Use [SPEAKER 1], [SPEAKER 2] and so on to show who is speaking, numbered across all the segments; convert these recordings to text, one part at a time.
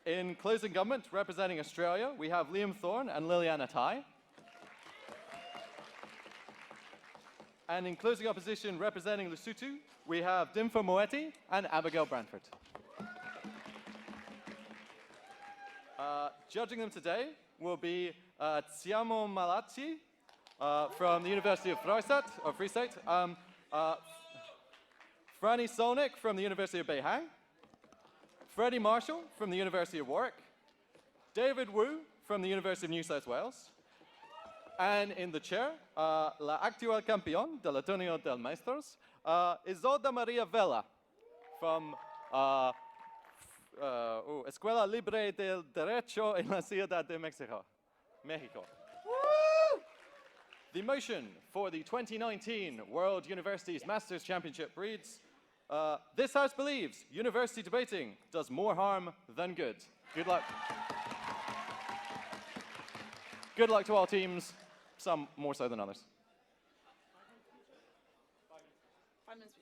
[SPEAKER 1] In closing government, representing Australia, we have Liam Thorne and Liliana Tai. And in closing opposition, representing Lesotho, we have Dimfo Moeti and Abigail Branford. Judging them today will be Tsiamo Malachi from the University of Free State, Franny Solnick from the University of Beihang, Freddie Marshall from the University of Warwick, David Wu from the University of New South Wales, and in the chair, la actual campeón del torneo del Maestros, Isolda Maria Vela from Escuela Libre del Derecho en la Ciudad de Mexico. The motion for the 2019 World Universities Masters Championship reads, this House believes university debating does more harm than good. Good luck. Good luck to all teams, some more so than others.
[SPEAKER 2] 5 minutes.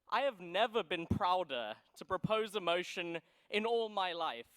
[SPEAKER 3] I have never been prouder to propose a motion in all my life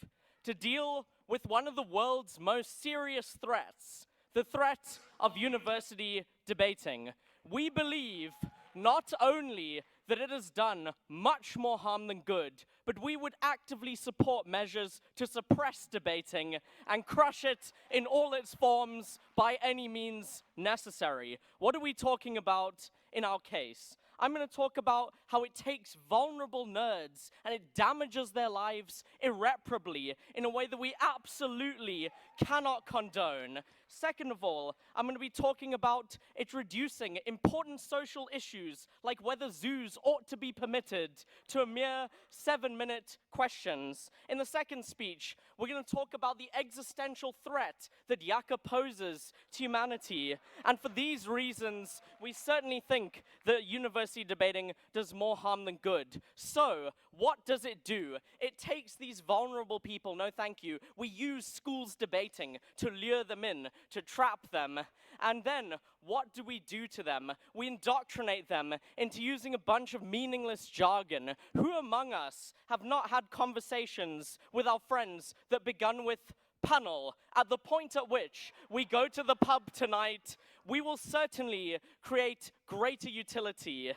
[SPEAKER 3] to deal with one of the world's most serious threats, the threat of university debating. We believe not only that it has done much more harm than good, but we would actively support measures to suppress debating and crush it in all its forms by any means necessary. What are we talking about in our case? I'm going to talk about how it takes vulnerable nerds and it damages their lives irreparably in a way that we absolutely cannot condone. Second of all, I'm going to be talking about it reducing important social issues like whether zoos ought to be permitted to a mere 7-minute questions. In the second speech, we're going to talk about the existential threat that Yaka poses to humanity. And for these reasons, we certainly think that university debating does more harm than good. So, what does it do? It takes these vulnerable people, no thank you, we use schools debating to lure them in, to trap them. And then, what do we do to them? We indoctrinate them into using a bunch of meaningless jargon. Who among us have not had conversations with our friends that begun with panel? At the point at which we go to the pub tonight, we will certainly create greater utility.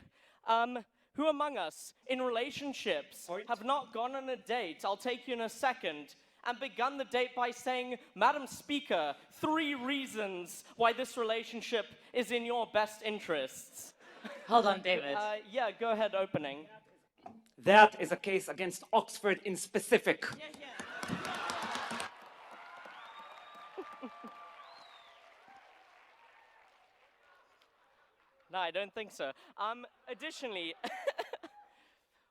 [SPEAKER 3] Who among us in relationships have not gone on a date, I'll take you in a second, and begun the date by saying, Madam Speaker, 3 reasons why this relationship is in your best interests?
[SPEAKER 4] Hold on, David.
[SPEAKER 3] Yeah, go ahead, opening.
[SPEAKER 4] That is a case against Oxford in specific.
[SPEAKER 3] Yeah. No, I don't think so. Additionally,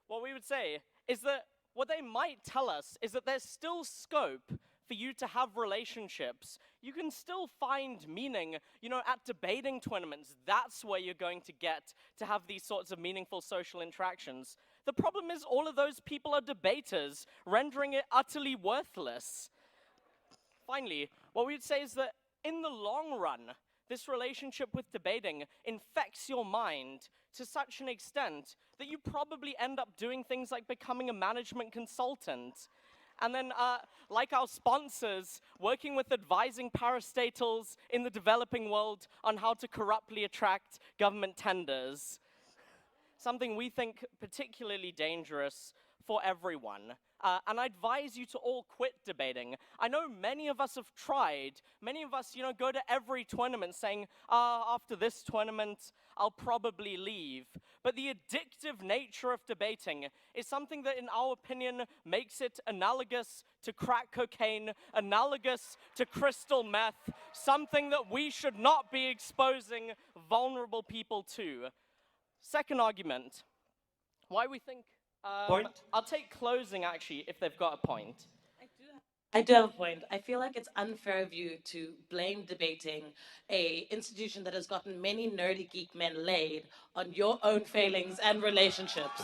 [SPEAKER 3] what we would say is that what they might tell us is that there's still scope for you to have relationships. You can still find meaning, at debating tournaments. That's where you're going to get to have these sorts of meaningful social interactions. The problem is all of those people are debaters, rendering it utterly worthless. Finally, what we would say is that in the long run, this relationship with debating infects your mind to such an extent that you probably end up doing things like becoming a management consultant. And then, like our sponsors, working with advising parastatals in the developing world on how to corruptly attract government tenders. Something we think particularly dangerous for everyone. And I advise you to all quit debating. I know many of us have tried. Many of us, go to every tournament saying, after this tournament, I'll probably leave. But the addictive nature of debating is something that, in our opinion, makes it analogous to crack cocaine, analogous to crystal meth, something that we should not be exposing vulnerable people to. Second argument, why we think...
[SPEAKER 4] Point?
[SPEAKER 3] I'll take closing, actually, if they've got a point.
[SPEAKER 2] I do have
[SPEAKER 5] I do have a point. I feel like it's unfair of you to blame debating a institution that has gotten many nerdy geek men laid on your own failings and relationships.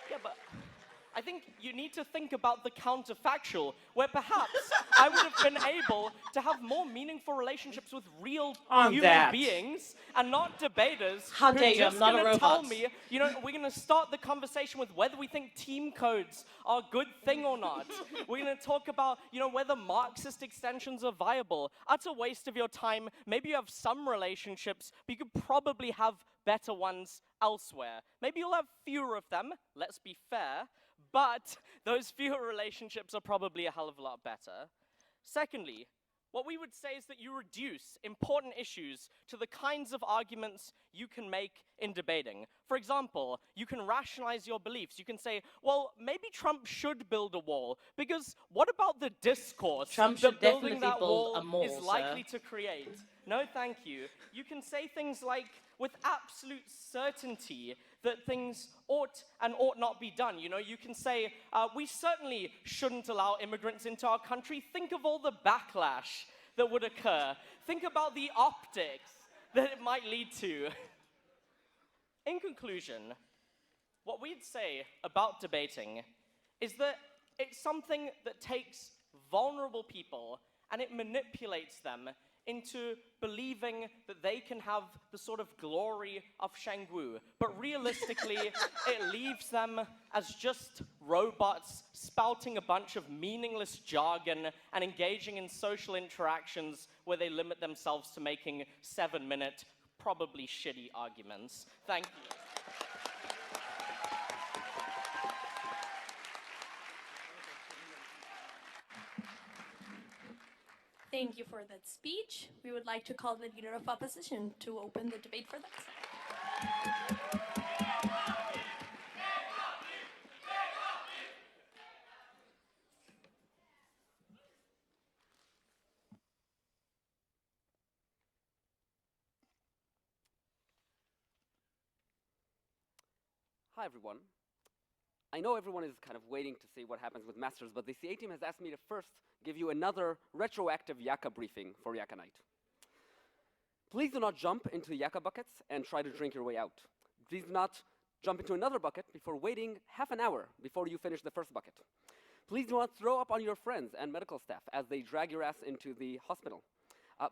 [SPEAKER 3] Yeah, but I think you need to think about the counterfactual, where perhaps I would have been able to have more meaningful relationships with real
[SPEAKER 4] On
[SPEAKER 3] human
[SPEAKER 4] that.
[SPEAKER 3] beings and not debaters
[SPEAKER 5] How
[SPEAKER 3] who
[SPEAKER 5] dare
[SPEAKER 3] are
[SPEAKER 5] you, I'm
[SPEAKER 3] just
[SPEAKER 5] not a
[SPEAKER 3] going to tell
[SPEAKER 5] robot.
[SPEAKER 3] me, you know, we're going to start the conversation with whether we think team codes are a good thing or not. We're going to talk about, you know, whether Marxist extensions are viable. Utter waste of your time. Maybe you have some relationships, but you could probably have better ones elsewhere. Maybe you'll have fewer of them, let's be fair, but those fewer relationships are probably a hell of a lot better. Secondly, what we would say is that you reduce important issues to the kinds of arguments you can make in debating. For example, you can rationalize your beliefs. You can say, well, maybe Trump should build a wall, because what about the discourse
[SPEAKER 5] Trump
[SPEAKER 3] that
[SPEAKER 5] should
[SPEAKER 3] building
[SPEAKER 5] definitely
[SPEAKER 3] that
[SPEAKER 5] build
[SPEAKER 3] wall
[SPEAKER 5] a mall,
[SPEAKER 3] is likely
[SPEAKER 5] sir.
[SPEAKER 3] to create? No, thank you. You can say things like, with absolute certainty, that things ought and ought not be done. You know, you can say, we certainly shouldn't allow immigrants into our country. Think of all the backlash that would occur. Think about the optics that it might lead to. In conclusion, what we'd say about debating is that it's something that takes vulnerable people and it manipulates them into believing that they can have the sort of glory of Shangwu. But realistically, it leaves them as just robots spouting a bunch of meaningless jargon and engaging in social interactions where they limit themselves to making 7-minute, probably shitty arguments. Thank you.
[SPEAKER 6] Thank you for that speech. We would like to call the Leader of Opposition to open the debate for that.
[SPEAKER 7] Hi, everyone. I know everyone is kind of waiting to see what happens with Masters, but the CA team has asked me to first give you another retroactive Yaka briefing for Yaka Night. Please do not jump into Yaka buckets and try to drink your way out. Please do not jump into another bucket before waiting half an hour before you finish the first bucket. Please do not throw up on your friends and medical staff as they drag your ass into the hospital.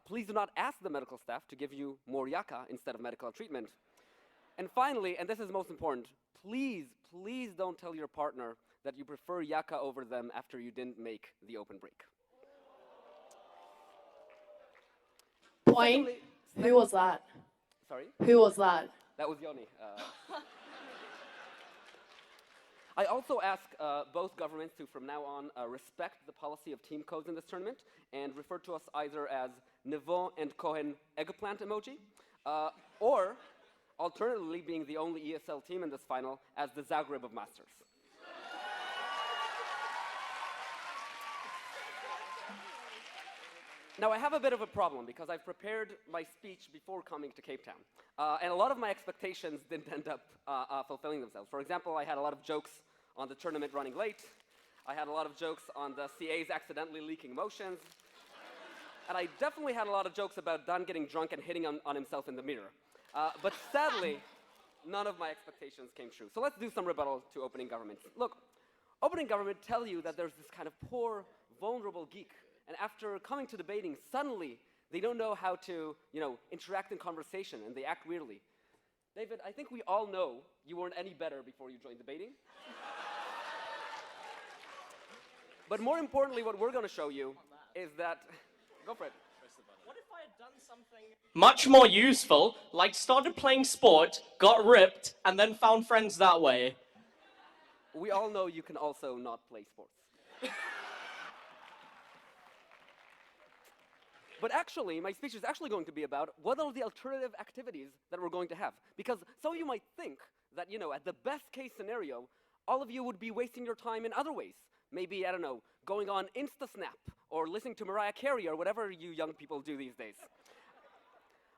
[SPEAKER 7] Please do not ask the medical staff to give you more Yaka instead of medical treatment. And finally, and this is most important, please don't tell your partner that you prefer Yaka over them after you didn't make the open break.
[SPEAKER 6] Point. Who was that?
[SPEAKER 7] Sorry?
[SPEAKER 6] Who was that?
[SPEAKER 7] That was Yoni. I also ask both governments to, from now on, respect the policy of team codes in this tournament and refer to us either as Nevon and Cohen eggplant emoji, or alternatively, being the only ESL team in this final, as the Zagreb of Masters. Now, I have a bit of a problem because I've prepared my speech before coming to Cape Town. And a lot of my expectations didn't end up fulfilling themselves. For example, I had a lot of jokes on the tournament running late. I had a lot of jokes on the CAs accidentally leaking motions. And I definitely had a lot of jokes about Dan getting drunk and hitting on himself in the mirror. But sadly, none of my expectations came true. So let's do some rebuttal to opening government. Look, opening government tell you that there's this kind of poor, vulnerable geek. And after coming to debating, suddenly they don't know how to, interact in conversation, and they act weirdly. David, I think we all know you weren't any better before you joined debating. But more importantly, what we're going to show you is that... Go for it.
[SPEAKER 3] What if I had done something much more useful, like started playing sport, got ripped, and then found friends that way?
[SPEAKER 7] We all know you can also not play sports. But actually, my speech is actually going to be about what are the alternative activities that we're going to have. Because some of you might think that, at the best case scenario, all of you would be wasting your time in other ways. Maybe, I don't know, going on InstaSnap or listening to Mariah Carey or whatever you young people do these days.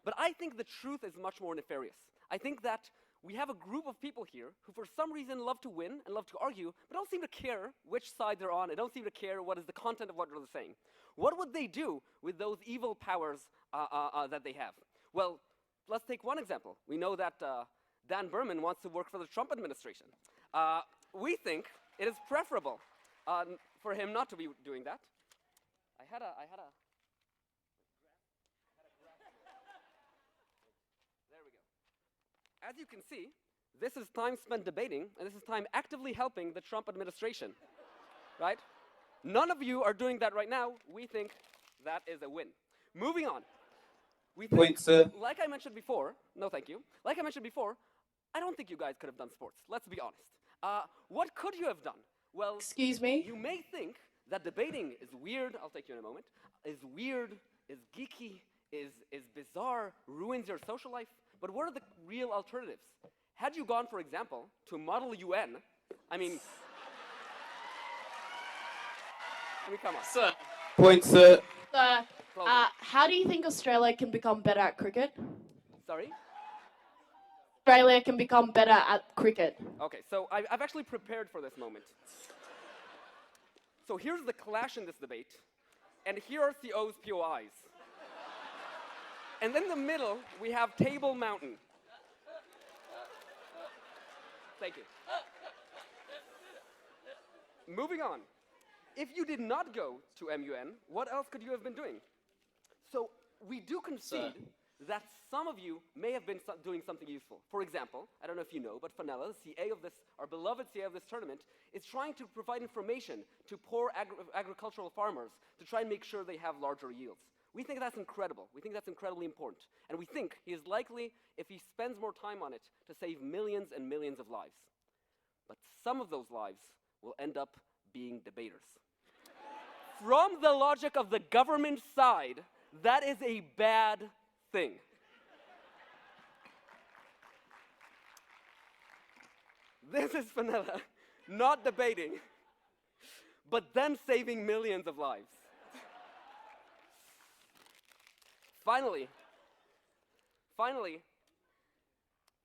[SPEAKER 7] But I think the truth is much more nefarious. I think that we have a group of people here who for some reason love to win and love to argue, but don't seem to care which side they're on, and don't seem to care what is the content of what they're saying. What would they do with those evil powers that they have? Well, let's take one example. We know that Dan Berman wants to work for the Trump administration. We think it is preferable for him not to be doing that. I had a There we go. As you can see, this is time spent debating, and this is time actively helping the Trump administration, right? None of you are doing that right now. We think that is a win. Moving on. We think, like I mentioned before, no thank you, like I mentioned before, I don't think you guys could have done sports, let's be honest. What could you have done? Well,
[SPEAKER 6] Excuse me?
[SPEAKER 7] you may think that debating is weird, I'll take you in a moment, is weird, is geeky, is bizarre, ruins your social life, but what are the real alternatives? Had you gone, for example, to Model UN, I mean, come on.
[SPEAKER 6] Sir.
[SPEAKER 2] Sir,
[SPEAKER 7] Close.
[SPEAKER 6] How do you think Australia can become better at cricket?
[SPEAKER 7] Sorry?
[SPEAKER 6] Australia can become better at cricket.
[SPEAKER 7] Okay, so I've actually prepared for this moment. So here's the clash in this debate, and here are CO's POIs. And in the middle, we have Table Mountain. Thank you. Moving on. If you did not go to MUN, what else could you have been doing? So we do concede that some of you may have been doing something useful. For example, I don't know if you know, but Fenella, the CA of this, our beloved CA of this tournament, is trying to provide information to poor agricultural farmers to try and make sure they have larger yields. We think that's incredible. We think that's incredibly important. And we think he is likely, if he spends more time on it, to save millions and millions of lives. But some of those lives will end up being debaters. From the logic of the government side, that is a bad thing. This is Fenella, not debating, but then saving millions of lives. Finally,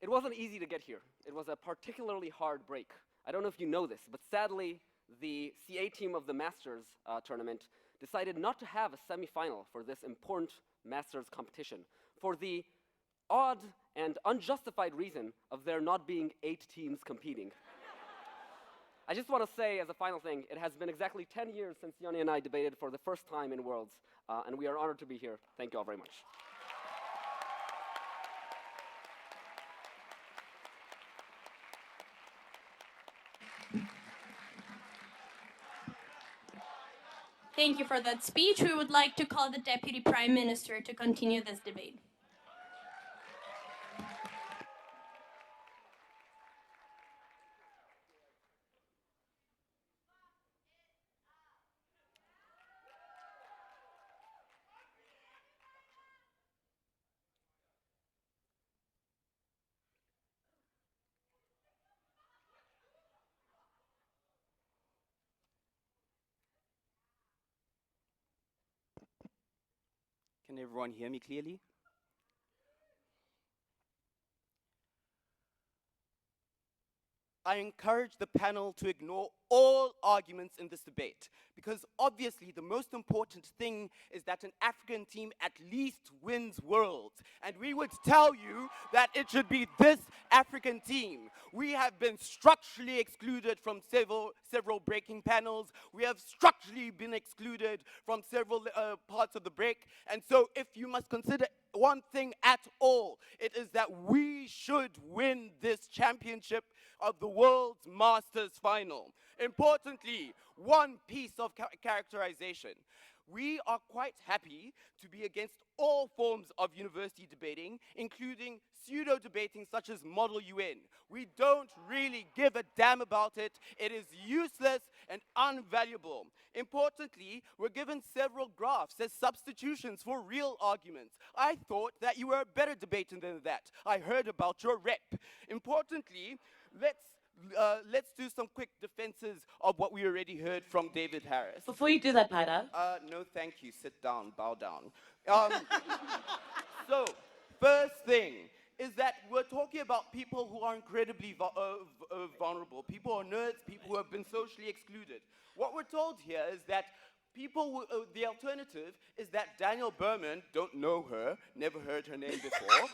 [SPEAKER 7] it wasn't easy to get here. It was a particularly hard break. I don't know if you know this, but sadly, the CA team of the Masters tournament decided not to have a semifinal for this important Masters competition for the odd and unjustified reason of there not being 8 teams competing. I just want to say as a final thing, it has been exactly 10 years since Yoni and I debated for the first time in Worlds, and we are honored to be here. Thank you all very much.
[SPEAKER 6] Thank you for that speech. We would like to call the Deputy Prime Minister to continue this debate.
[SPEAKER 8] Can everyone hear me clearly? I encourage the panel to ignore all arguments in this debate, because obviously the most important thing is that an African team at least wins Worlds. And we would tell you that it should be this African team. We have been structurally excluded from several breaking panels. We have structurally been excluded from several parts of the break. And so if you must consider one thing at all, it is that we should win this championship of the World's Masters Final. Importantly, one piece of characterization. We are quite happy to be against all forms of university debating, including pseudo-debating such as Model UN. We don't really give a damn about it. It is useless and unvaluable. Importantly, we're given several graphs as substitutions for real arguments. I thought that you were a better debater than that. I heard about your rep. Importantly, let's do some quick defenses of what we already heard from David Harris.
[SPEAKER 5] Before you do that, Paida.
[SPEAKER 8] No, thank you. Sit down, bow down. So, first thing, is that we're talking about people who are incredibly vulnerable. People who are nerds, people who have been socially excluded. What we're told here is that the alternative is that Daniel Berman, don't know her, never heard her name before,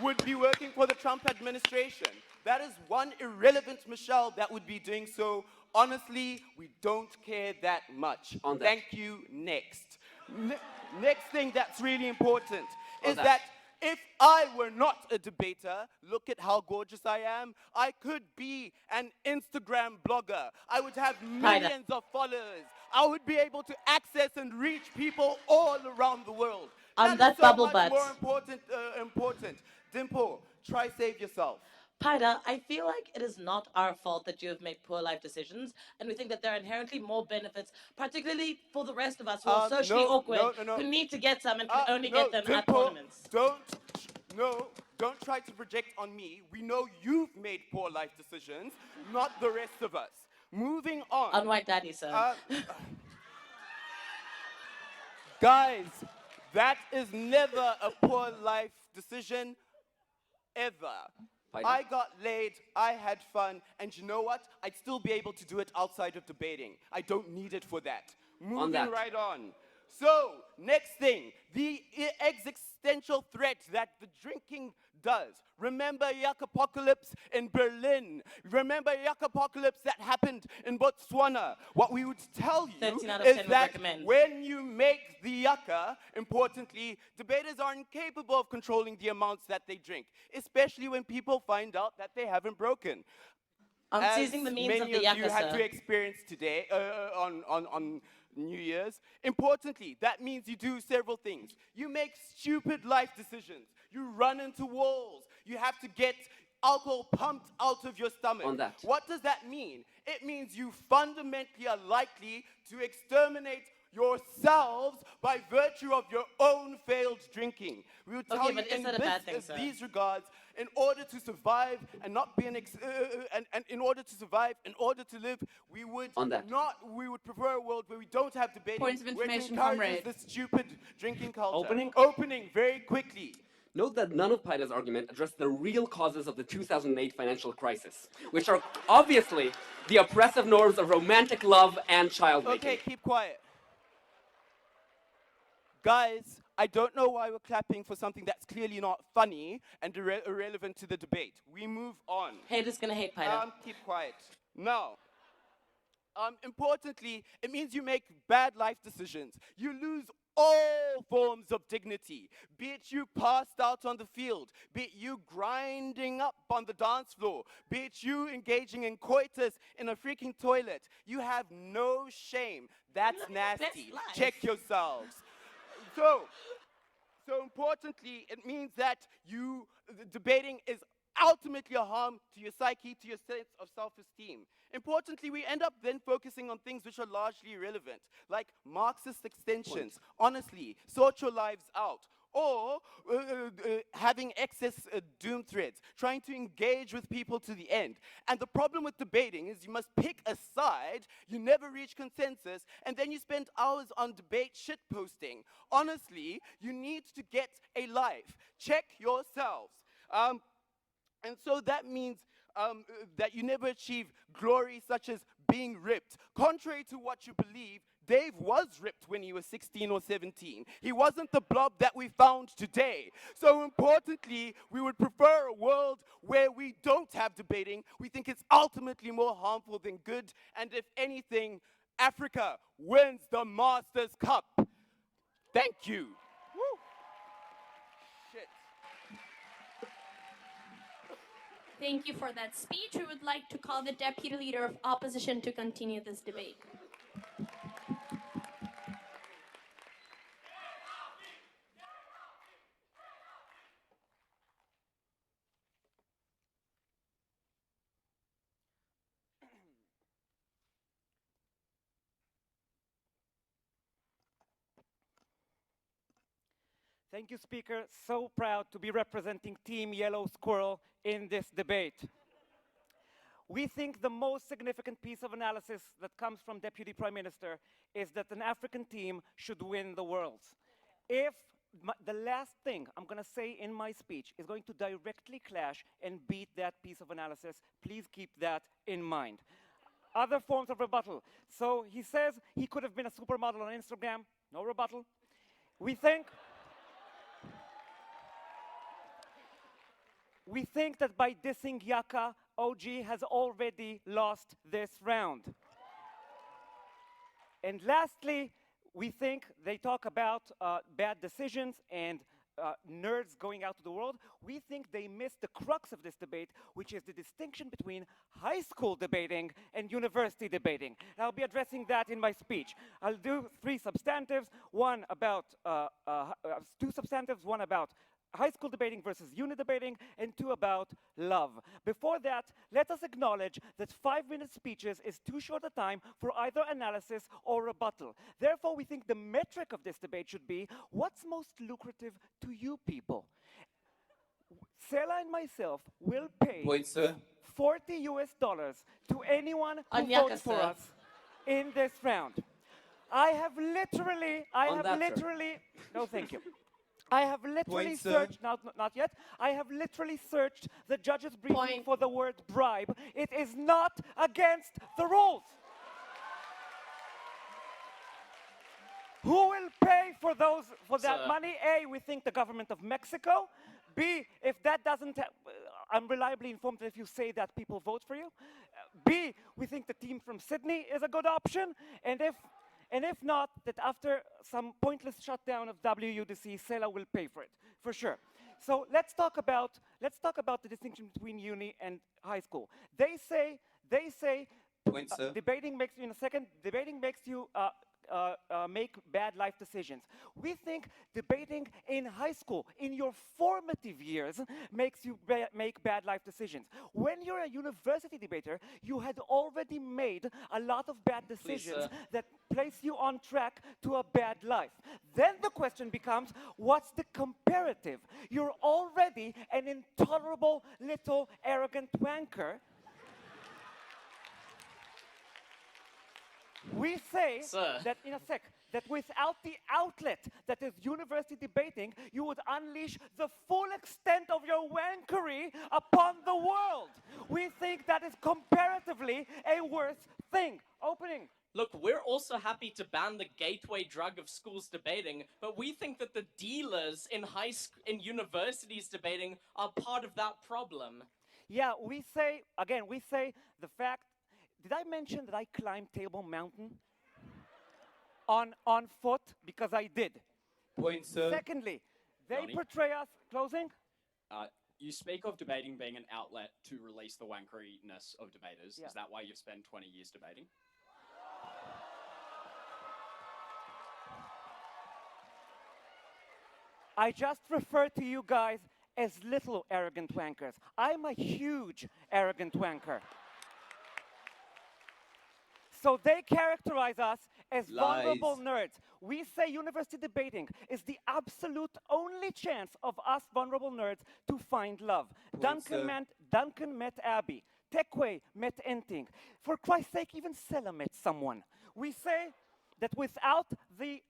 [SPEAKER 8] would be working for the Trump administration. That is one irrelevant Michelle that would be doing so. Honestly, we don't care that much.
[SPEAKER 7] On that.
[SPEAKER 8] Thank you, next. Next thing that's really important is
[SPEAKER 7] that.
[SPEAKER 8] that if I were not a debater, look at how gorgeous I am, I could be an Instagram blogger. I would have millions of followers. I would be able to access and reach people all around the world.
[SPEAKER 5] On
[SPEAKER 8] that
[SPEAKER 5] that
[SPEAKER 8] is so
[SPEAKER 5] bubble
[SPEAKER 8] much
[SPEAKER 5] butt.
[SPEAKER 8] more important. Dimple, try save yourself.
[SPEAKER 5] Paida, I feel like it is not our fault that you have made poor life decisions, and we think that there are inherently more benefits, particularly for the rest of us who are socially awkward,
[SPEAKER 8] no.
[SPEAKER 5] who need to get some and can only
[SPEAKER 8] No,
[SPEAKER 5] get them at
[SPEAKER 8] Dimple,
[SPEAKER 5] tournaments.
[SPEAKER 8] Don't try to project on me. We know you've made poor life decisions, not the rest of us. Moving on.
[SPEAKER 5] On White Daddy, sir.
[SPEAKER 8] Guys, that is never a poor life decision, ever. I got laid, I had fun, and you know what? I'd still be able to do it outside of debating. I don't need it for that. Moving right on. So, next thing, the existential threat that the drinking does. Remember Yuck-apocalypse in Berlin. Remember Yuck-apocalypse that happened in Botswana. What we would tell you
[SPEAKER 5] 13 out of
[SPEAKER 8] is
[SPEAKER 5] 10 would
[SPEAKER 8] that
[SPEAKER 5] recommend.
[SPEAKER 8] when you make the yucca, importantly, debaters are incapable of controlling the amounts that they drink, especially when people find out that they haven't broken.
[SPEAKER 5] I'm
[SPEAKER 8] As
[SPEAKER 5] seizing the means of
[SPEAKER 8] many
[SPEAKER 5] the
[SPEAKER 8] of you
[SPEAKER 5] yucca,
[SPEAKER 8] had
[SPEAKER 5] sir.
[SPEAKER 8] to experience today on New Year's. Importantly, that means you do several things. You make stupid life decisions. You run into walls. You have to get alcohol pumped out of your stomach.
[SPEAKER 7] On that.
[SPEAKER 8] What does that mean? It means you fundamentally are likely to exterminate yourselves by virtue of your own failed drinking. We would tell
[SPEAKER 5] Okay,
[SPEAKER 8] you
[SPEAKER 5] but is
[SPEAKER 8] in
[SPEAKER 5] that a bad thing, sir?
[SPEAKER 8] these regards, in order to survive and not be and in order to survive, in order to live, we would
[SPEAKER 7] On that.
[SPEAKER 8] we would prefer a world where we don't have debating,
[SPEAKER 2] Points of
[SPEAKER 8] where it
[SPEAKER 2] information,
[SPEAKER 8] encourages
[SPEAKER 2] comrade.
[SPEAKER 8] this stupid drinking culture.
[SPEAKER 4] Opening?
[SPEAKER 8] Very quickly.
[SPEAKER 7] Note that none of Paida's argument addressed the real causes of the 2008 financial crisis, which are obviously the oppressive norms of romantic love and child making.
[SPEAKER 8] Okay, keep quiet. Guys, I don't know why we're clapping for something that's clearly not funny and irrelevant to the debate. We move on.
[SPEAKER 5] Haters gonna hate, Paida.
[SPEAKER 8] Keep quiet. Now, importantly, it means you make bad life decisions. You lose all forms of dignity, be it you passed out on the field, be it you grinding up on the dance floor, be it you engaging in coitus in a freaking toilet. You have no shame. That's nasty.
[SPEAKER 5] That's life.
[SPEAKER 8] Check yourselves. So importantly, it means that debating is ultimately a harm to your psyche, to your sense of self-esteem. Importantly, we end up then focusing on things which are largely irrelevant, like Marxist extensions. Honestly, sort your lives out. Or having excess doom threads, trying to engage with people to the end. And the problem with debating is you must pick a side, you never reach consensus, and then you spend hours on debate shitposting. Honestly, you need to get a life. Check yourselves. And so that means that you never achieve glory such as being ripped. Contrary to what you believe, Dave was ripped when he was 16 or 17. He wasn't the blob that we found today. So importantly, we would prefer a world where we don't have debating. We think it's ultimately more harmful than good. And if anything, Africa wins the Masters Cup. Thank you. Woo. Shit.
[SPEAKER 6] Thank you for that speech. We would like to call the Deputy Leader of Opposition to continue this debate.
[SPEAKER 4] Thank you, Speaker. So proud to be representing Team Yellow Squirrel in this debate. We think the most significant piece of analysis that comes from Deputy Prime Minister is that an African team should win the Worlds. If the last thing I'm going to say in my speech is going to directly clash and beat that piece of analysis. Please keep that in mind. Other forms of rebuttal. So he says he could have been a supermodel on Instagram. No rebuttal. We think that by dissing Yaka, OG has already lost this round. And lastly, we think they talk about bad decisions and nerds going out to the world. We think they missed the crux of this debate, which is the distinction between high school debating and university debating. And I'll be addressing that in my speech. I'll do two substantives, one about high school debating versus uni debating, and two about love. Before that, let us acknowledge that 5-minute speeches is too short a time for either analysis or rebuttal. Therefore, we think the metric of this debate should be, what's most lucrative to you people? Sela and myself will pay $40 to anyone who
[SPEAKER 5] Anyaka,
[SPEAKER 4] votes for
[SPEAKER 5] sir.
[SPEAKER 4] us in this round. I have literally, no thank you. I have literally searched, not yet, I have literally searched the judge's briefing for the word bribe. It is not against the rules. Who will pay for that money? A, we think the government of Mexico. B, if that doesn't, I'm reliably informed that if you say that, people vote for you. B, we think the team from Sydney is a good option. And if not, that after some pointless shutdown of WUDC, Sela will pay for it, for sure. So let's talk about the distinction between uni and high school. They say debating makes you, in a second, debating makes you make bad life decisions. We think debating in high school, in your formative years, makes you make bad life decisions. When you're a university debater, you had already made a lot of bad decisions that place you on track to a bad life. Then the question becomes, what's the comparative? You're already an intolerable little arrogant wanker. We say that, in a sec, that without the outlet that is university debating, you would unleash the full extent of your wankery upon the world. We think that is comparatively a worse thing. Opening.
[SPEAKER 3] Look, we're also happy to ban the gateway drug of schools debating, but we think that the dealers in universities debating are part of that problem.
[SPEAKER 4] Yeah, we say the fact. Did I mention that I climbed Table Mountain on foot? Because I did.
[SPEAKER 9] Point, sir.
[SPEAKER 4] Secondly, they
[SPEAKER 10] Johnny?
[SPEAKER 4] portray us, closing?
[SPEAKER 10] You speak of debating being an outlet to release the wankeriness of debaters.
[SPEAKER 4] Yeah.
[SPEAKER 10] Is that why you've spent 20 years debating?
[SPEAKER 4] I just refer to you guys as little arrogant wankers. I'm a huge arrogant wanker. So they characterize us as vulnerable nerds. We say university debating is the absolute only chance of us vulnerable nerds to find love. Duncan met Abby. Tekwe met Enting. For Christ's sake, even Sela met someone. We say that without the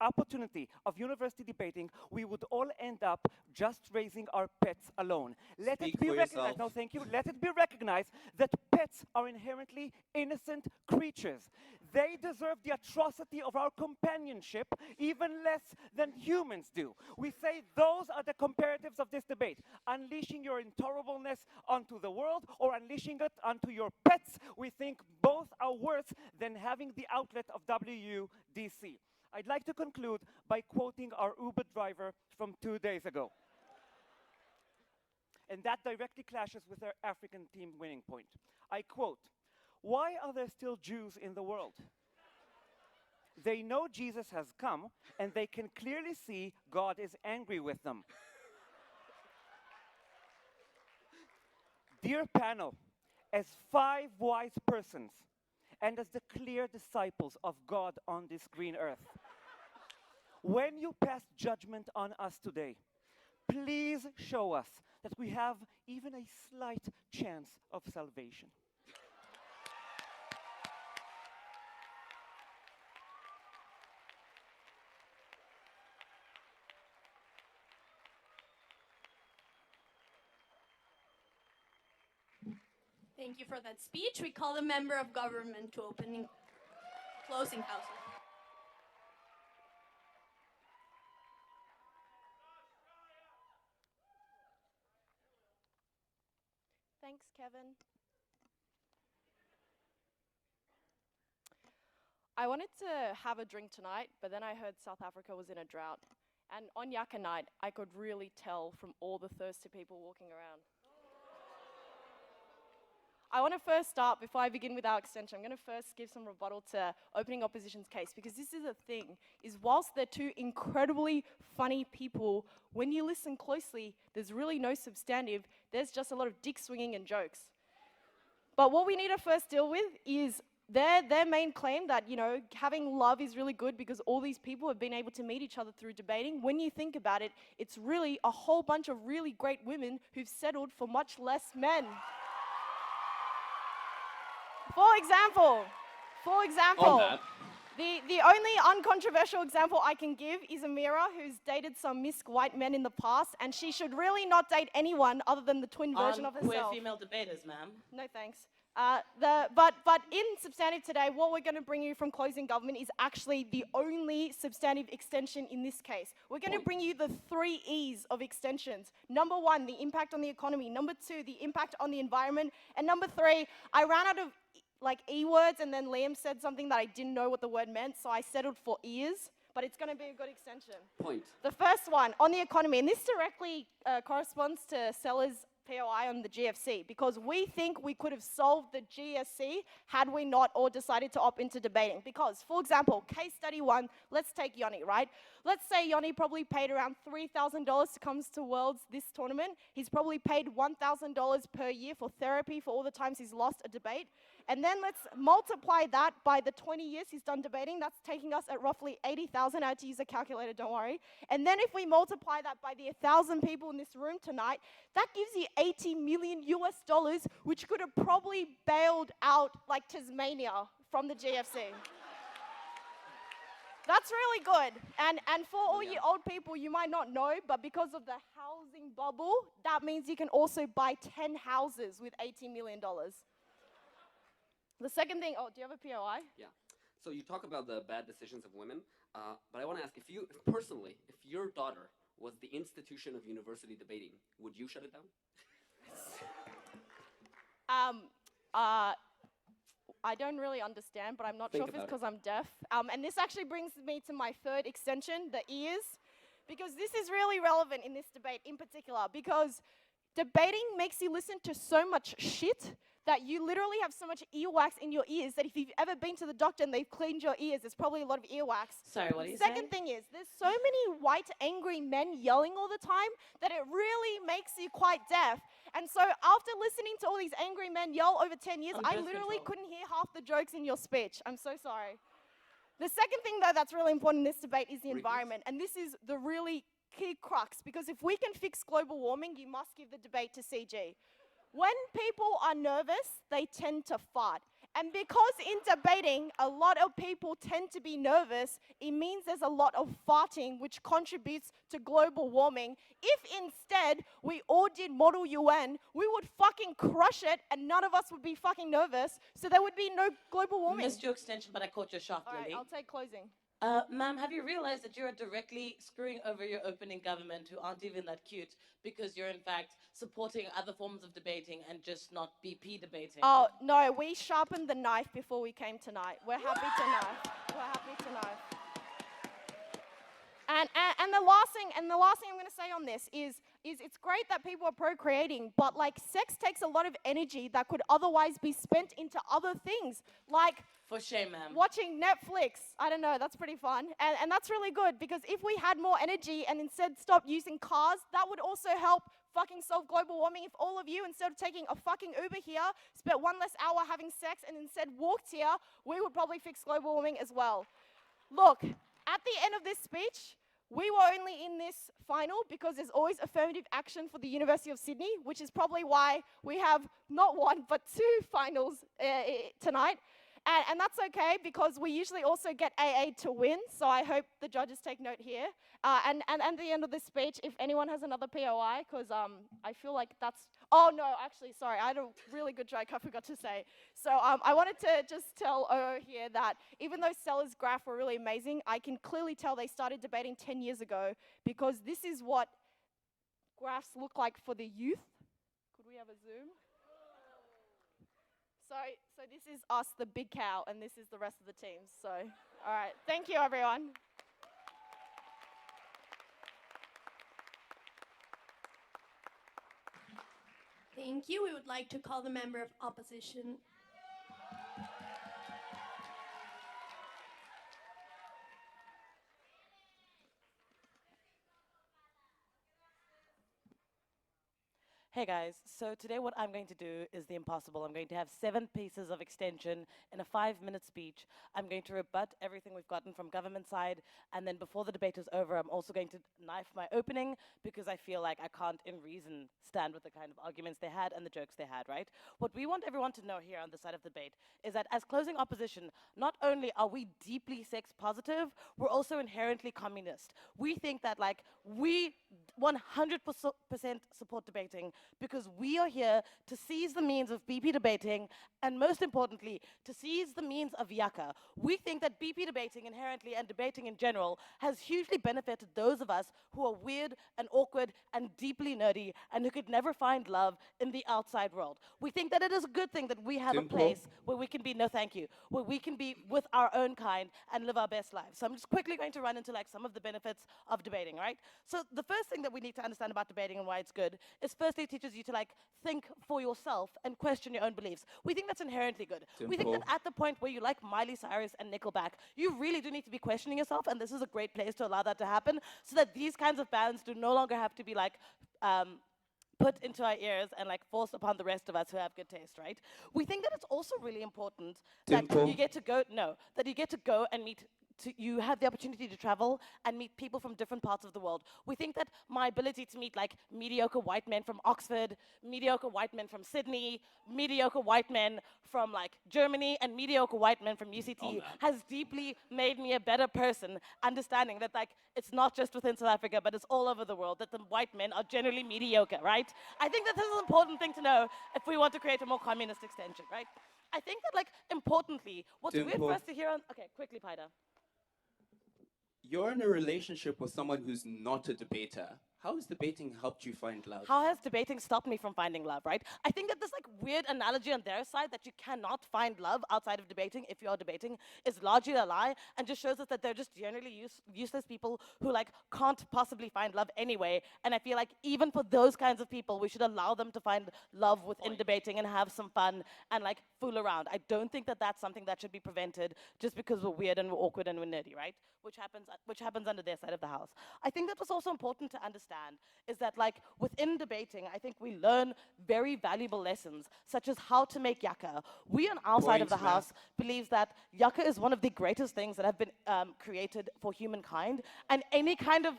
[SPEAKER 4] opportunity of university debating, we would all end up just raising our pets alone. Let it be recognized. No, thank you. Let it be recognized that pets are inherently innocent creatures. They deserve the atrocity of our companionship even less than humans do. We say those are the comparatives of this debate. Unleashing your intolerableness onto the world or unleashing it onto your pets, we think both are worse than having the outlet of WUDC. I'd like to conclude by quoting our Uber driver from 2 days ago. And that directly clashes with our African team winning point. I quote, "Why are there still Jews in the world? They know Jesus has come, and they can clearly see God is angry with them." Dear panel, as 5 wise persons, and as the clear disciples of God on this green earth, when you pass judgment on us today, please show us that we have even a slight chance of salvation.
[SPEAKER 6] Thank you for that speech. We call the member of government to opening, closing house.
[SPEAKER 9] Thanks, Kevin. I wanted to have a drink tonight, but then I heard South Africa was in a drought. And on Yaka night, I could really tell from all the thirsty people walking around. I want to first start, before I begin with our extension, I'm going to first give some rebuttal to opening opposition's case, because this is a thing, is whilst they're two incredibly funny people, when you listen closely, there's really no substantive, there's just a lot of dick swinging and jokes. But what we need to first deal with is their main claim that, you know, having love is really good because all these people have been able to meet each other through debating. When you think about it, it's really a whole bunch of really great women who've settled for much less men. For example, the only uncontroversial example I can give is Amira, who's dated some misc white men in the past, and she should really not date anyone other than the twin version of herself.
[SPEAKER 5] Queer female debaters, ma'am.
[SPEAKER 9] No thanks. But in substantive today, what we're going to bring you from closing government is actually the only substantive extension in this case. We're going to bring you the 3 E's of extensions. Number 1, the impact on the economy. Number 2, the impact on the environment. And number 3, I ran out of like E words, and then Liam said something that I didn't know what the word meant, so I settled for ears, but it's going to be a good extension.
[SPEAKER 7] Point.
[SPEAKER 9] The first one, on the economy, and this directly corresponds to Sellers' POI on the GFC, because we think we could have solved the GSC had we not all decided to opt into debating. Because, for example, case study 1, let's take Yoni, right? Let's say Yoni probably paid around $3,000 to come to Worlds this tournament. He's probably paid $1,000 per year for therapy for all the times he's lost a debate. And then let's multiply that by the 20 years he's done debating. That's taking us at roughly 80,000. I had to use a calculator, don't worry. And then if we multiply that by the 1,000 people in this room tonight, that gives you 80 million US dollars, which could have probably bailed out like Tasmania from the GFC. That's really good. And for all you old people, you might not know, but because of the housing bubble, that means you can also buy 10 houses with $80 million. The second thing, do you have a POI?
[SPEAKER 7] Yeah. So you talk about the bad decisions of women, but I want to ask, if you, personally, if your daughter was the institution of university debating, would you shut it down?
[SPEAKER 9] I don't really understand, but I'm not sure if it's because I'm deaf. And this actually brings me to my third extension, the ears, because this is really relevant in this debate in particular, because debating makes you listen to so much shit that you literally have so much earwax in your ears that if you've ever been to the doctor and they've cleaned your ears, there's probably a lot of earwax.
[SPEAKER 5] Sorry, what are you saying?
[SPEAKER 9] Second thing is, there's so many white, angry men yelling all the time that it really makes you quite deaf. And so after listening to all these angry men yell over 10 years, I literally couldn't hear half the jokes in your speech. I'm so sorry. The second thing, though, that's really important in this debate is the environment. And this is the really key crux, because if we can fix global warming, you must give the debate to CG. When people are nervous, they tend to fart. And because in debating, a lot of people tend to be nervous, it means there's a lot of farting, which contributes to global warming. If instead we all did Model UN, we would fucking crush it and none of us would be fucking nervous, so there would be no global warming.
[SPEAKER 5] Missed your extension, but I caught your shaft,
[SPEAKER 9] All
[SPEAKER 5] Lily.
[SPEAKER 9] right, I'll take closing.
[SPEAKER 5] Ma'am, have you realized that you are directly screwing over your opening government, who aren't even that cute, because you're in fact supporting other forms of debating and just not BP debating?
[SPEAKER 9] Oh, no, we sharpened the knife before we came tonight. We're happy to knife. We're happy to knife. And the last thing I'm going to say on this is it's great that people are procreating, but like sex takes a lot of energy that could otherwise be spent into other things, like
[SPEAKER 5] For shame, ma'am.
[SPEAKER 9] watching Netflix. I don't know, that's pretty fun. And that's really good, because if we had more energy and instead stopped using cars, that would also help fucking solve global warming. If all of you, instead of taking a fucking Uber here, spent one less hour having sex and instead walked here, we would probably fix global warming as well. Look, at the end of this speech, we were only in this final because there's always affirmative action for the University of Sydney, which is probably why we have not one, but two finals tonight. And that's okay because we usually also get AA to win, so I hope the judges take note here. And at the end of this speech, if anyone has another POI, because I feel like that's, oh no, actually, sorry, I had a really good joke I forgot to say. So I wanted to just tell OO here that even though Stella's graph were really amazing, I can clearly tell they started debating 10 years ago because this is what graphs look like for the youth. Could we have a zoom? So this is us, the big cow, and this is the rest of the teams. So, all right, thank you, everyone.
[SPEAKER 6] Thank you. We would like to call the member of opposition.
[SPEAKER 11] Hey guys, so today what I'm going to do is the impossible. I'm going to have 7 pieces of extension in a 5-minute speech. I'm going to rebut everything we've gotten from government side, and then before the debate is over, I'm also going to knife my opening because I feel like I can't in reason stand with the kind of arguments they had and the jokes they had, right? What we want everyone to know here on the side of the debate is that as closing opposition, not only are we deeply sex positive, we're also inherently communist. We think that like we 100% support debating because we are here to seize the means of BP debating and most importantly, to seize the means of Yaka. We think that BP debating inherently and debating in general has hugely benefited those of us who are weird and awkward and deeply nerdy and who could never find love in the outside world. We think that it is a good thing that we have a place where we can be, no thank you, where we can be with our own kind and live our best lives. So I'm just quickly going to run into like some of the benefits of debating, right? So the first thing that we need to understand about debating and why it's good is firstly it teaches you to like think for yourself and question your own beliefs. We think that's inherently good. We think that at the point where you like Miley Cyrus and Nickelback, you really do need to be questioning yourself, and this is a great place to allow that to happen so that these kinds of bands do no longer have to be like put into our ears and like forced upon the rest of us who have good taste, right? We think that it's also really important that you get to go and meet you have the opportunity to travel and meet people from different parts of the world. We think that my ability to meet like mediocre white men from Oxford, mediocre white men from Sydney, mediocre white men from like Germany, and mediocre white men from UCT has deeply made me a better person, understanding that like it's not just within South Africa, but it's all over the world, that the white men are generally mediocre, right? I think that this is an important thing to know if we want to create a more communist extension, right? I think that like importantly, what's weird for us to hear on, okay, quickly, Paida.
[SPEAKER 12] You're in a relationship with someone who's not a debater. How has debating helped you find love?
[SPEAKER 11] How has debating stopped me from finding love, right? I think that this like weird analogy on their side that you cannot find love outside of debating if you are debating is largely a lie and just shows us that they're just generally useless people who like can't possibly find love anyway. And I feel like even for those kinds of people, we should allow them to find love within debating and have some fun and like fool around. I don't think that that's something that should be prevented just because we're weird and we're awkward and we're nerdy, right? Which happens under their side of the house. I think that was also important to understand is that like within debating, I think we learn very valuable lessons, such as how to make yaka. We on our side of the house believes that yaka is one of the greatest things that have been created for humankind, and any kind of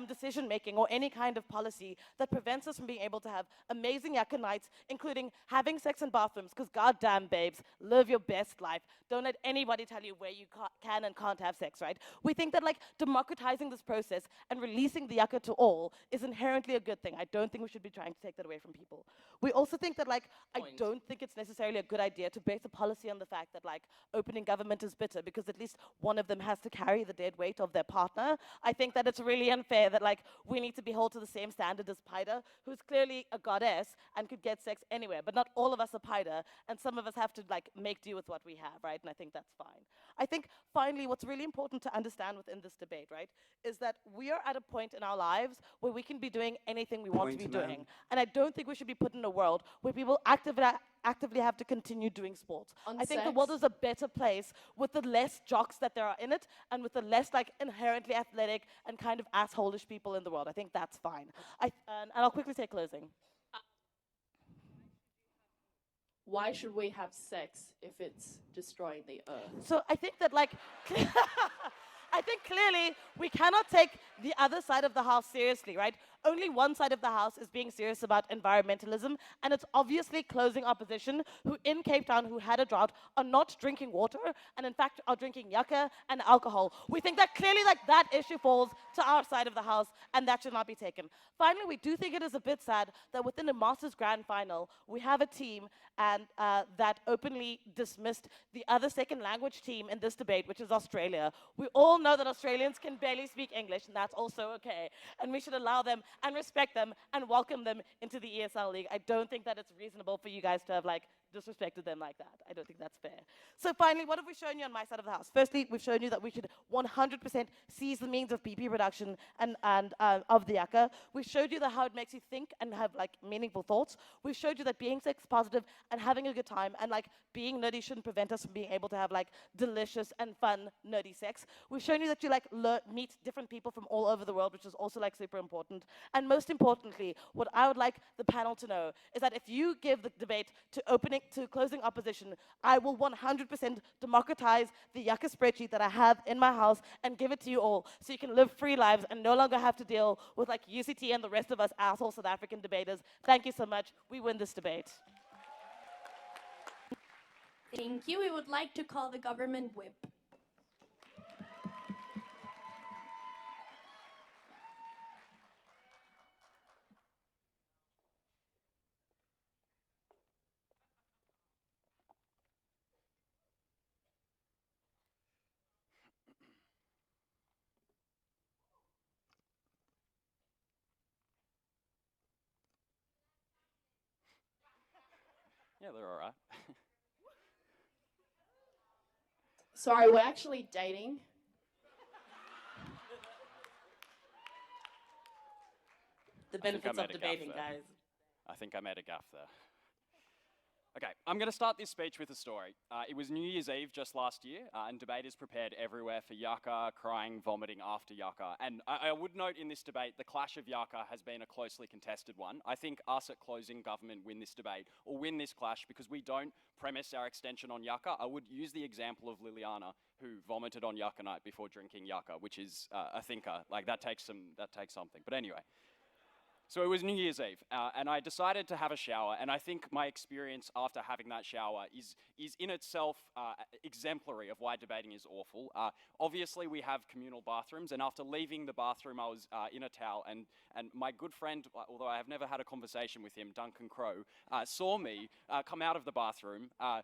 [SPEAKER 11] decision making or any kind of policy that prevents us from being able to have amazing yaka nights, including having sex in bathrooms, because goddamn babes, live your best life. Don't let anybody tell you where you can and can't have sex, right? We think that like democratizing this process and releasing the yaka to all is inherently a good thing. I don't think we should be trying to take that away from people. We also think that like, I don't think it's necessarily a good idea to base a policy on the fact that like opening government is bitter because at least one of them has to carry the dead weight of their partner. I think that it's really unfair that like we need to be held to the same standard as Paida, who's clearly a goddess and could get sex anywhere, but not all of us are Paida, and some of us have to like make do with what we have, right? And I think that's fine. I think finally what's really important to understand within this debate, right, is that we are at a point in our lives where we can be doing anything we want to be doing. And I don't think we should be put in a world where people actively have to continue doing sports. I think the world is a better place with the less jocks that there are in it and with the less like inherently athletic and kind of asshole-ish people in the world. I think that's fine. And I'll quickly say closing.
[SPEAKER 2] Why should we have sex if it's destroying the earth?
[SPEAKER 11] So I think that like, I think clearly we cannot take the other side of the house seriously, right? only one side of the House is being serious about environmentalism, and it's obviously closing opposition who in Cape Town who had a drought are not drinking water, and in fact are drinking yucca and alcohol. We think that clearly that issue falls to our side of the House, and that should not be taken. Finally, we do think it is a bit sad that within the Masters Grand Final, we have a team that openly dismissed the other second language team in this debate, which is Australia. We all know that Australians can barely speak English, and that's also okay. And we should allow them and respect them and welcome them into the ESL League. I don't think that it's reasonable for you guys to have disrespected them like that. I don't think that's fair. So finally, what have we shown you on my side of the House? Firstly, we've shown you that we should 100% seize the means of PP production and of the yucca. We showed you how it makes you think and have meaningful thoughts. We showed you that being sex positive and having a good time and being nerdy shouldn't prevent us from being able to have delicious and fun nerdy sex. We've shown you that you meet different people from all over the world, which is also super important. And most importantly, what I would like the panel to know is that if you give the debate to closing opposition, I will 100% democratize the yucca spreadsheet that I have in my house and give it to you all so you can live free lives and no longer have to deal with UCT and the rest of us asshole South African debaters. Thank you so much. We win this debate.
[SPEAKER 6] Thank you. We would like to call the government whip.
[SPEAKER 10] Yeah, they're all right.
[SPEAKER 2] Sorry, we're actually dating.
[SPEAKER 5] The benefits of debating, guys.
[SPEAKER 10] I think I made a gaffe there. Okay, I'm going to start this speech with a story. It was New Year's Eve just last year, and debaters prepared everywhere for yucca, crying, vomiting after yucca. And I would note in this debate, the clash of yucca has been a closely contested one. I think us at closing government win this debate, or win this clash, because we don't premise our extension on yucca. I would use the example of Liliana, who vomited on yucca night before drinking yucca, which is a thinker. That takes something. But anyway. So it was New Year's Eve, and I decided to have a shower, and I think my experience after having that shower is in itself exemplary of why debating is awful. Obviously, we have communal bathrooms, and after leaving the bathroom, I was in a towel, and my good friend, although I have never had a conversation with him, Duncan Crowe, saw me come out of the bathroom. I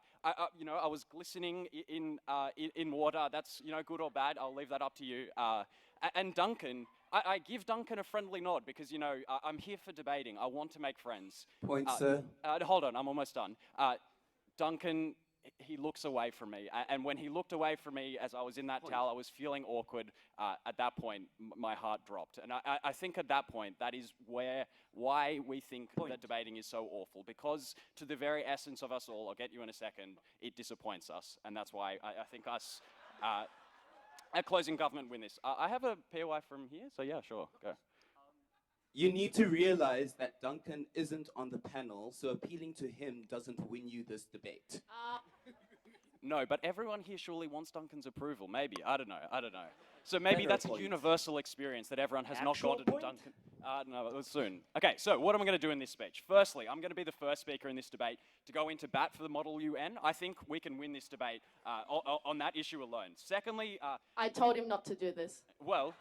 [SPEAKER 10] was glistening in water. That's good or bad. I'll leave that up to you. And Duncan, I give Duncan a friendly nod because, I'm here for debating. I want to make friends.
[SPEAKER 12] Point, sir.
[SPEAKER 10] Hold on, I'm almost done. Duncan, he looks away from me. And when he looked away from me as I was in that towel, I was feeling awkward. At that point, my heart dropped. And I think at that point, that is why we think that debating is so awful. Because to the very essence of us all, I'll get you in a second, it disappoints us. And that's why I think us... at closing government win this. I have a POI from here, so yeah, sure, go.
[SPEAKER 12] You need to realize that Duncan isn't on the panel, so appealing to him doesn't win you this debate.
[SPEAKER 10] No, but everyone here surely wants Duncan's approval. Maybe, I don't know. So maybe that's a universal experience that everyone has not gotten Duncan. No, soon. Okay, so what am I going to do in this speech? Firstly, I'm going to be the first speaker in this debate to go into bat for the Model UN. I think we can win this debate on that issue alone. Secondly...
[SPEAKER 2] I told him not to do this.
[SPEAKER 10] Well...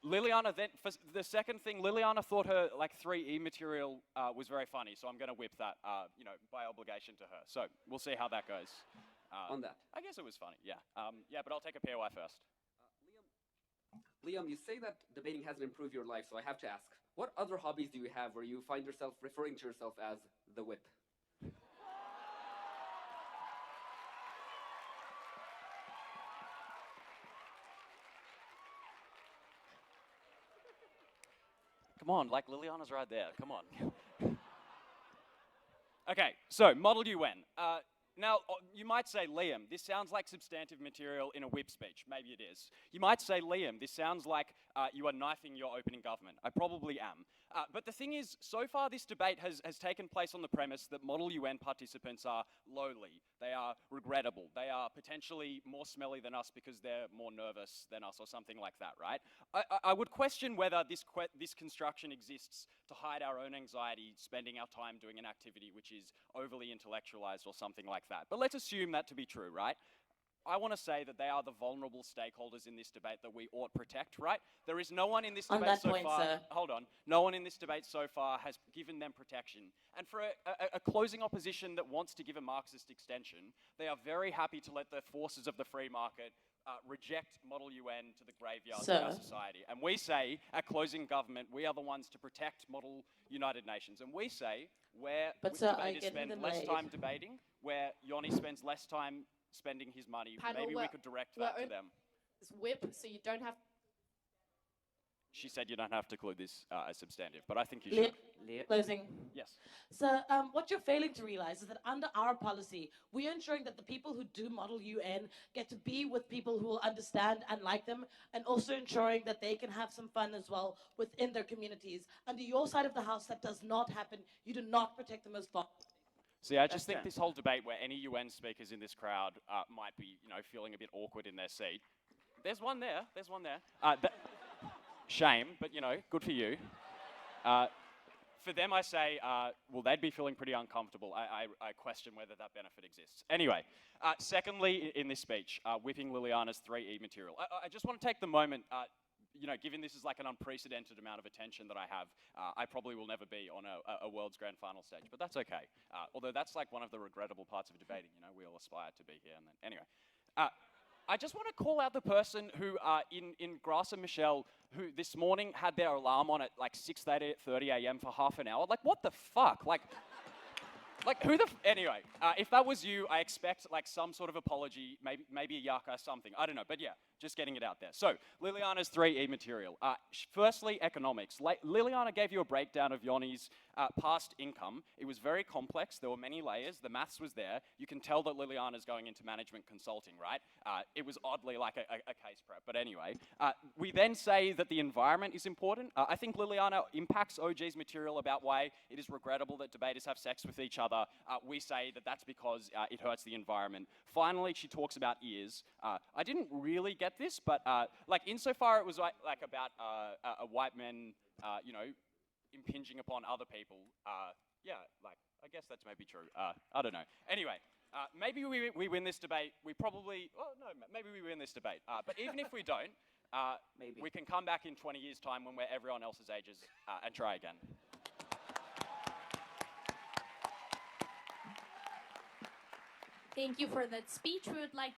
[SPEAKER 10] Liliana, then, for the second thing, Liliana thought her 3E material was very funny, so I'm going to whip that, by obligation to her. So we'll see how that goes.
[SPEAKER 7] On that.
[SPEAKER 10] I guess it was funny, yeah. But I'll take a POI first.
[SPEAKER 7] Liam, you say that debating hasn't improved your life, so I have to ask, what other hobbies do you have where you find yourself referring to yourself as the whip?
[SPEAKER 10] Come on, Liliana's right there. Come on. Okay, so Model UN. Now, you might say, Liam, this sounds like substantive material in a whip speech. Maybe it is. You might say, Liam, this sounds like you are knifing your opening government. I probably am. But the thing is, so far this debate has taken place on the premise that Model UN participants are lowly, they are regrettable, they are potentially more smelly than us because they're more nervous than us or something like that, right? I would question whether this construction exists to hide our own anxiety, spending our time doing an activity which is overly intellectualized or something like that. But let's assume that to be true, right? I want to say that they are the vulnerable stakeholders in this debate that we ought protect, right? There is no one in this debate so far. Hold on. No one in this debate so far has given them protection. And for a closing opposition that wants to give a Marxist extension, they are very happy to let the forces of the free market reject Model UN to the graveyard of our society. And we say, at closing government, we are the ones to protect Model United Nations. And we say, where debaters spend less time debating, where Yoni spends less time spending his money, maybe we could direct that to them.
[SPEAKER 2] Whip, so you don't have.
[SPEAKER 10] She said you don't have to include this as substantive, but I think you should.
[SPEAKER 5] Closing.
[SPEAKER 10] Yes.
[SPEAKER 5] So what you're failing to realize is that under our policy, we are ensuring that the people who do Model UN get to be with people who will understand and like them, and also ensuring that they can have some fun as well within their communities. Under your side of the house, that does not happen. You do not protect the most vulnerable.
[SPEAKER 10] See, I just think this whole debate where any UN speakers in this crowd might be, feeling a bit awkward in their seat. There's one there. There's one there. Shame, but, good for you. For them, I say, well, they'd be feeling pretty uncomfortable. I question whether that benefit exists. Anyway, secondly, in this speech, whipping Liliana's 3E material. I just want to take the moment, given this is like an unprecedented amount of attention that I have, I probably will never be on a world's grand final stage, but that's okay. Although that's like one of the regrettable parts of debating, we all aspire to be here. And then, anyway, I just want to call out the person who, in Grass and Michelle, who this morning had their alarm on at like 6:30 a.m. for half an hour. Like, what the fuck? Like who the anyway, if that was you, I expect like some sort of apology, maybe a yucca, something. I don't know, but yeah, just getting it out there. So, Liliana's 3E material. Firstly, economics. Liliana gave you a breakdown of Yoni's past income. It was very complex. There were many layers. The maths was there. You can tell that Liliana's going into management consulting, right? It was oddly like a case prep, but anyway. We then say that the environment is important. I think Liliana impacts OG's material about why it is regrettable that debaters have sex with each other. We say that that's because it hurts the environment. Finally, she talks about ears. I didn't really get this, but like insofar it was like about a white man, impinging upon other people. Yeah, like I guess that's maybe true. I don't know. Anyway, maybe we win this debate. Maybe we win this debate. But even if we don't, we can come back in 20 years' time when we're everyone else's ages and try again.
[SPEAKER 6] Thank you for that speech. We would like